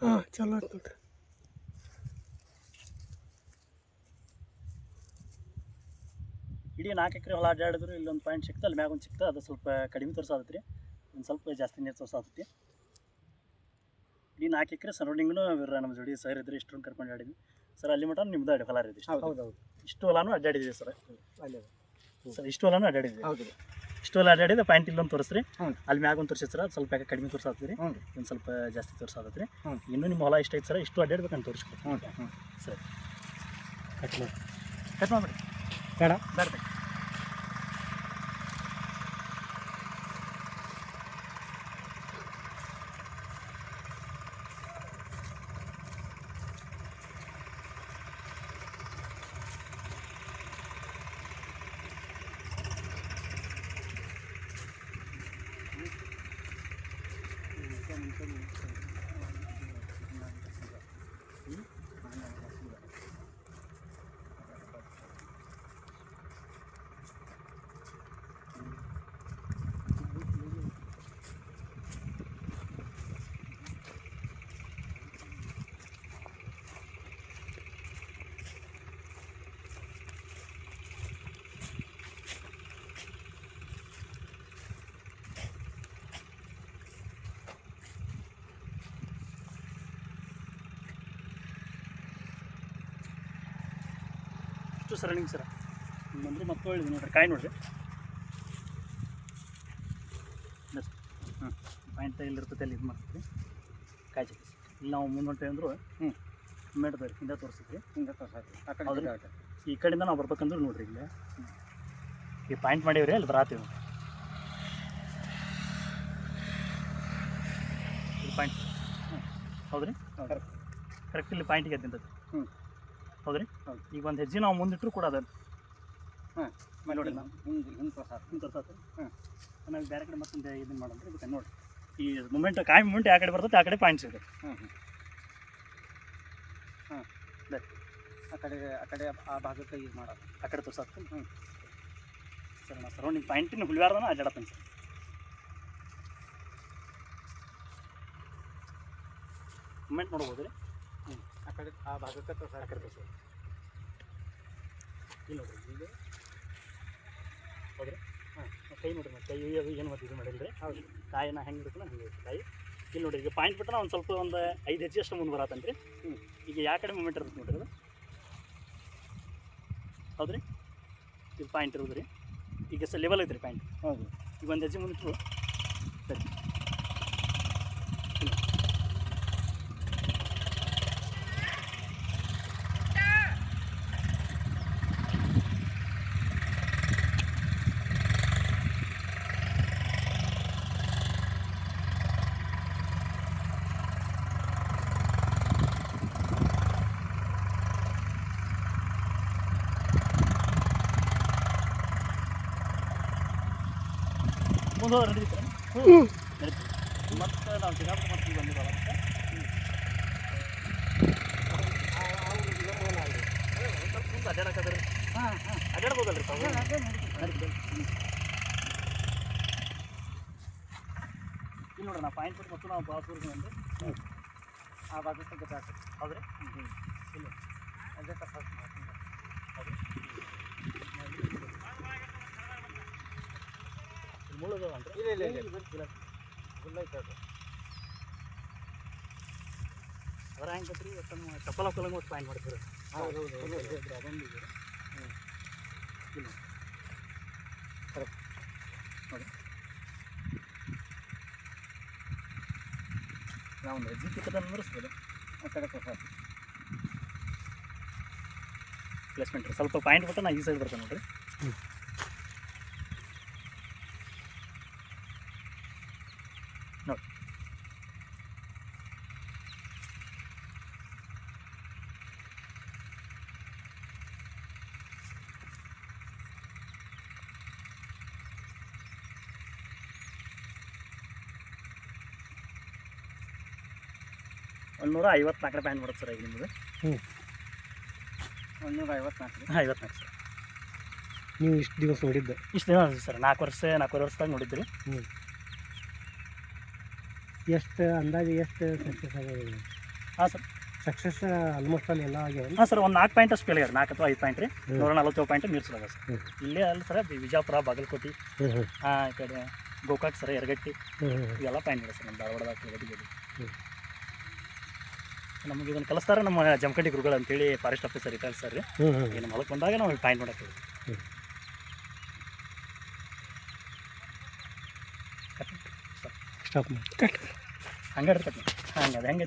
ಹಾಂ ಚಲೋ ಆಯ್ತು ನೋಡ್ರಿ. ಇಡೀ 4 ಎಕರೆ ಹೊಲ ಅಡ್ಡಾಡಿದ್ರು ಇಲ್ಲೊಂದು ಪಾಯಿಂಟ್ ಸಿಕ್ತು, ಅಲ್ಲಿ ಮ್ಯಾಗ ಒಂದು ಸಿಕ್ತು, ಅದು ಸ್ವಲ್ಪ ಕಡಿಮೆ ತೋರಿಸಾತೈತಿ ರೀ, ಒಂದು ಸ್ವಲ್ಪ ಜಾಸ್ತಿ ನೀರು ತೋರಿಸಾತೈತಿ. ಇಡೀ 4 ಎಕರೆ ಸರೌಂಡಿಂಗ್ನು ನಮ್ಮ ಜೋಡಿ ಸರ್ ಇದ್ರೆ ಇಷ್ಟು ಕರ್ಕೊಂಡು ಆಡಿದ್ವಿ ಸರ್. ಅಲ್ಲಿ ಮಟ್ಟ ನಿಮ್ದು ಹೊಲ ರೀ? ಹೌದೌದು, ಇಷ್ಟು ಹೊಲಾನು ಅಡ್ಡಾಡಿದ್ವಿ ಸರ್. ಅಲ್ಲೇ ಸರ್ ಇಷ್ಟು ಹೊಲಾನು ಅಡ್ಡಾಡಿದ್ವಿ. ಹೌದು ರೀ. ಇಷ್ಟು ಹೊಲ ಅಡ್ಡಾಡಿದ ಪಾಯಿಂಟ್ ಇಲ್ಲೊಂದು ತೋರಿಸ್ರಿ, ಹ್ಞೂ ಅಲ್ಲಿ ಮ್ಯಾಗ ಒಂದು ತೋರಿಸಿ ಸರ್. ಅದು ಸ್ವಲ್ಪ ಯಾಕೆ ಕಡಿಮೆ ತೋರಿಸಾತೈತಿ ರೀ, ಹ್ಞೂ ಒಂದು ಸ್ವಲ್ಪ ಜಾಸ್ತಿ ತೋರಿಸಾತೈತಿ ರೀ. ಹ್ಞೂ ಇನ್ನೂ ನಿಮ್ಮ ಹೊಲ ಇಷ್ಟ ಐತೆ ಸರ್, ಇಷ್ಟು ಅಡ್ಡಾಡ್ಬೇಕಂತ ತೋರಿಸ್ಬೇಕು. ಹ್ಞೂ ಹ್ಞೂ ಸರಿ ಕಟ್ ಮಾಡಿ ಕಟ್ ಮಾಡಿಬಿಡಿ. ಬೇಡ ಬೇಡ ಇಷ್ಟು ಸರಣಿಂಗ್ ಸರ ಬಂದರೆ ಮತ್ತೆ ಹೇಳಿದ್ವಿ ನೋಡ್ರಿ. ಕಾಯಿ ನೋಡ್ರಿ, ಹಾಂ ಪಾಯಿಂಟ್ ಇಲ್ಲಿರ್ತದೆ, ಅಲ್ಲಿ ಇದು ಮಾಡ್ತೀವಿ ಕಾಯಿ ಚಕ್ಕಿ. ಇಲ್ಲಿ ನಾವು ಮುಂದೆ ಹೊಂಟೇವೆ ಅಂದರು ಮೇಡ್ದವ್ರಿ ಹಿಂದೆ ತೋರಿಸಿದ್ವಿ, ಹಿಂಗೆ ತೋರ್ಸಾತಿ ಆ ಕಡೆ ಹೌದ್ರಿ. ಈ ಕಡೆಯಿಂದ ನಾವು ಬರ್ಬೇಕಂದ್ರೆ ನೋಡ್ರಿ, ಇಲ್ಲೇ ಈ ಪಾಯಿಂಟ್ ಮಾಡೀವ್ರಿ, ಅಲ್ಲಿ ಬರಾತೀವಿ ಇಲ್ಲಿ ಪಾಯಿಂಟ್. ಹೌದ್ರಿ, ಕರೆಕ್ಟ್ ಇಲ್ಲಿ ಪಾಯಿಂಟಿಗೆ ಎದ್ದಿಂತದ್ದು. ಹೌದ್ರಿ. ಈಗ ಒಂದು ಹೆಜ್ಜೆ ನಾವು ಮುಂದಿಟ್ಟರು ಕೂಡ ಅದ ನೋಡಿ, ನಾವು ಹಿಂಗೆ ತೋರ್ಸಾತು. ನಾವು ಬೇರೆ ಕಡೆ ಮತ್ತೊಂದು ಇದನ್ನು ಮಾಡೋದ್ರೆ ಇದಕ್ಕೆ ನೋಡಿ, ಈ ಮೂಮೆಂಟ್ ಕಾಯಿ ಮೂಮೆಂಟ್ ಯಾವ ಕಡೆ ಬರ್ತದೆ ಆ ಕಡೆ ಪಾಯಿಂಟ್ಸ್ ಇದೆ. ಆ ಕಡೆ ಆ ಭಾಗಕ್ಕೆ ಯೂಸ್ ಮಾಡೋದು, ಆ ಕಡೆ ತೋರ್ಸಾತು. ಸರ್ ನಾ ಸರೌಂಡಿಂಗ್ ಪಾಯಿಂಟಿನ ಹುಳಿವಾರ್ದನ ಅಡ್ಡಾಡತ್ತೇನೆ ಸರ್. ಮೂಮೆಂಟ್ ನೋಡ್ಬೋದು ರೀ. ಆ ಕಡೆ ಆ ಭಾಗಕ್ಕೆ ತೋರ್ಸ, ಆ ಕಡೆ ತೋರ್ಸೋದು ಇಲ್ಲಿ ನೋಡ್ರಿ. ಈಗ ಹೌದ್ರಿ. ಕೈ ನೋಡ್ರಿ, ಕೈ ಅದು ಏನು ಮತ್ತೆ ಇದು ಮಾಡಿಲ್ಲ ರೀ. ಹೌದು, ಕಾಯಿನ ಹೆಂಗೆ ಹಿಡ್ಕೊಂಡು ಹಂಗೆ ಕಾಯಿ. ಇಲ್ಲಿ ನೋಡಿರಿ, ಈಗ ಪಾಯಿಂಟ್ ಬಿಟ್ಟು ಒಂದು ಸ್ವಲ್ಪ ಒಂದು 5 ಹೆಜ್ಜೆ ಅಷ್ಟು ಮುಂದೆ ಬರತ್ತಂತ ರೀ. ಈಗ ಯಾವ ಕಡೆ ಮೂಮೆಂಟ್ ಇರುತ್ತೆ ನೋಡ್ರಿ ಅದು. ಹೌದ್ರಿ, ಇದು ಪಾಯಿಂಟ್ ಇರೋದು ರೀ. ಈಗ ಲೆವೆಲ್ ಐತೆ ರೀ ಪಾಯಿಂಟ್. ಹೌದು, ಈಗ ಒಂದು ಹೆಜ್ಜೆ ಮುಂದಿಟ್ಟು ಸರಿ. ಮುಂದೆ ನಡೀತಾರೆ ನಡೀತೀವಿ. ಮತ್ತು ನಾವು ಸಿಗಾಪುರ ಮತ್ತೆ ಬಂದಿರೋಲ್ಲ ಮತ್ತೆ ಸ್ವಲ್ಪ ಮುಂದೆ ಅಡ್ಡಾಡಕ್ಕಾದ್ರೆ ಅಡ್ಡಾಡ್ಬೋದಲ್ರಿ ತಾವು. ಇಲ್ಲಿ ನೋಡ್ರಿ, ನಾವು ಪಾಯಿಂಟ್ ಬಿಟ್ಟು ಮತ್ತು ನಾವು ಬಾಸ್ ಅಂದ್ರೆ ಆ ಭಾಗಕ್ಕೆ ಗೊತ್ತಾಗ್ತದೆ. ಹೌದ್ರಿ. ಇಲ್ಲ ಅದೇ ತಪ್ಪಾಗಿ ಹೌದು, ಮುಳ್ಳದ ಅಂದ್ರೆ ಇಲ್ಲ ಫುಲ್ ಐತೆ ಅದು. ಅದರ ಹೆಂಗೆ ಗೊತ್ತ್ರಿ, ಇವತ್ತು ಚಪ್ಪಲ ಕೊಲಂಗೆ ಒಟ್ಟು ಪಾಯಿಂಟ್ ಮಾಡ್ತೀವಿ. ಹೌದು ಅದೊಂದು ಇದೆ. ಇಲ್ಲ ಕರೆಕ್ಟ್ ನೋಡಿ, ನಾವು ಒಂದು ಹೆಜ್ಜೆ ಕಿತ್ತದನ್ನು ಮುರಿಸ್ಬೋದು. ಆ ಕಡೆ ತೋರ್ಸ ಪ್ಲೇಸ್ಮೆಂಟ್ ರೀ, ಸ್ವಲ್ಪ ಪಾಯಿಂಟ್ ಬಿಟ್ಟು ನಾ ಈ ಸೈಡ್ ಬರ್ತೇನೆ ನೋಡಿರಿ. ನೋಡಿ ಒಂದು 154 ಪ್ಯಾಂಟ್ ಬರುತ್ತೆ ಸರ್ ಈಗ ನಿಮ್ಮದು. 154. 54 ಸರ್. ನೀವು ಇಷ್ಟು ದಿವಸ ನೋಡಿದ್ದೆ? ಇಷ್ಟು ದಿನ ಸರ್ 4 ವರ್ಷದಾಗ ನೋಡಿದ್ದೀರಿ. ಎಷ್ಟು ಅಂದಾಜು ಎಷ್ಟು ಸಕ್ಸಸ್ ಆಗಿದೆ? ಹಾಂ ಸರ್. ಸಕ್ಸಸ್ ಆಲ್ಮೋಸ್ಟ್ ಅಲ್ಲಿ ಎಲ್ಲ ಆಗ್ಯಾವ. ಹಾಂ ಸರ್, ಒಂದು 4 ಪಾಯಿಂಟ್ ಅಷ್ಟು ಫೇಲ್ ಆಗ್ಯಾರ, 4 ಅಥವಾ 5 ಪಾಯಿಂಟ್ ರೀ. 147 ಪಾಯಿಂಟ್ ಮೀರ್ಸೋದ ಸರ್. ಇಲ್ಲೇ ಅಲ್ಲ ಸರ್, ವಿಜಯಪುರ, ಬಾಗಲಕೋಟೆ, ಈ ಕಡೆ ಗೋಕಾಕ್ ಸರ್, ಯರಗಟ್ಟಿ, ಇವೆಲ್ಲ ಪಾಯಿಂಟ್ ಇದೆ ಸರ್ ನಮ್ಮ ಧಾರವಾಡದಾಗ ಗಡಿಗಡಿ. ನಮಗೆ ಇದನ್ನು ಕಲಿಸ್ತಾರೆ ನಮ್ಮ ಜಮಖಂಡಿ ಗುರುಗಳು ಅಂತೇಳಿ ಫಾರೆಸ್ಟ್ ಆಫೀಸರ್ ಇರ್ತಾರೆ ಸರ್. ನಮ್ಮ ಹೊಲಕ್ಕೆ ಬಂದಾಗ ನಾವು ಪಾಯಿಂಟ್ ನೋಡಕ್ಕೆ ಸ್ಟಾಪ್ ಮಾಡಿ ಹಂಗೆ ಇರ್ತೈತೆ. ಹಂಗೆ ಅದು ಹೆಂಗೆ